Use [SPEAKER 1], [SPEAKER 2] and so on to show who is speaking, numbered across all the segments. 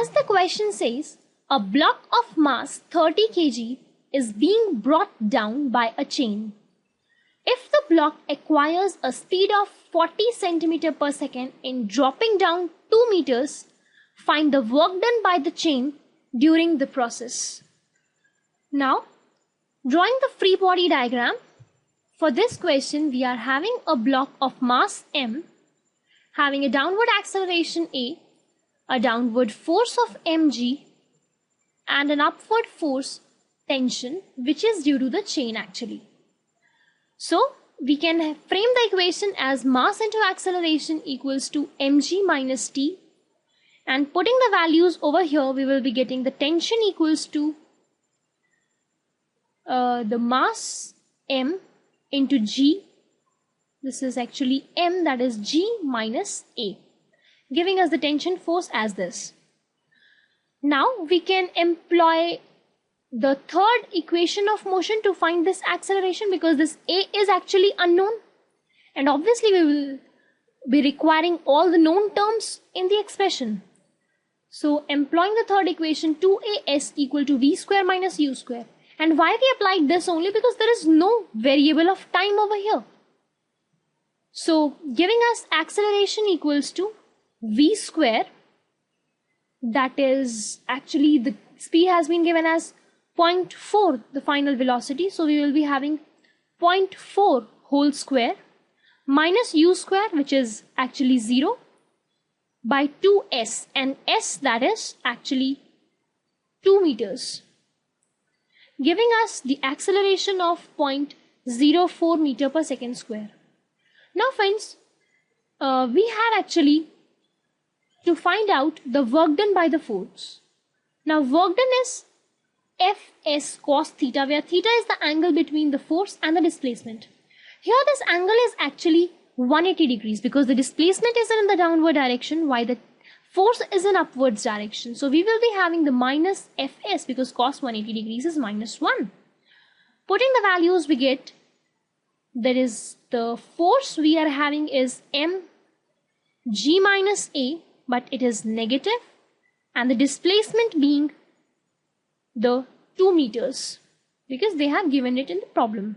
[SPEAKER 1] as the question says, a block of mass 30 kg is being brought down by a chain. If the block acquires a speed of 40 cm per second in dropping down 2 meters, find the work done by the chain during the process. Now, drawing the free body diagram, for this question we are having a block of mass m, having a downward acceleration a downward force of mg, and an upward force tension which is due to the chain actually. So we can frame the equation as mass into acceleration equals to mg minus t, and putting the values over here we will be getting the tension equals to the mass m into g. This is actually m, that is g minus a, giving us the tension force as this. Now we can employ the third equation of motion to find this acceleration, because this a is actually unknown, and obviously we will be requiring all the known terms in the expression. So employing the third equation, 2as equal to v square minus u square. And why we applied this only? Because there is no variable of time over here. So giving us acceleration equals to v square, that is actually the speed has been given as 0.4, the final velocity. So we will be having 0.4 whole square minus u square, which is actually 0, by 2s, and s, that is actually 2 meters, giving us the acceleration of 0.04 meter per second square. Now friends, we have actually to find out the work done by the force. Now work done is Fs cos theta, where theta is the angle between the force and the displacement. Here this angle is actually 180 degrees because the displacement is in the downward direction while the force is in upwards direction. So we will be having the minus Fs because cos 180 degrees is minus 1. Putting the values we get, that is the force we are having is mg minus a, but it is negative, and the displacement being the 2 meters because they have given it in the problem.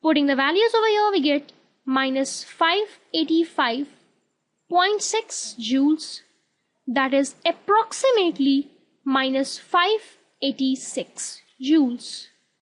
[SPEAKER 1] Putting the values over here we get minus 585.6 joules, that is approximately minus 586 joules.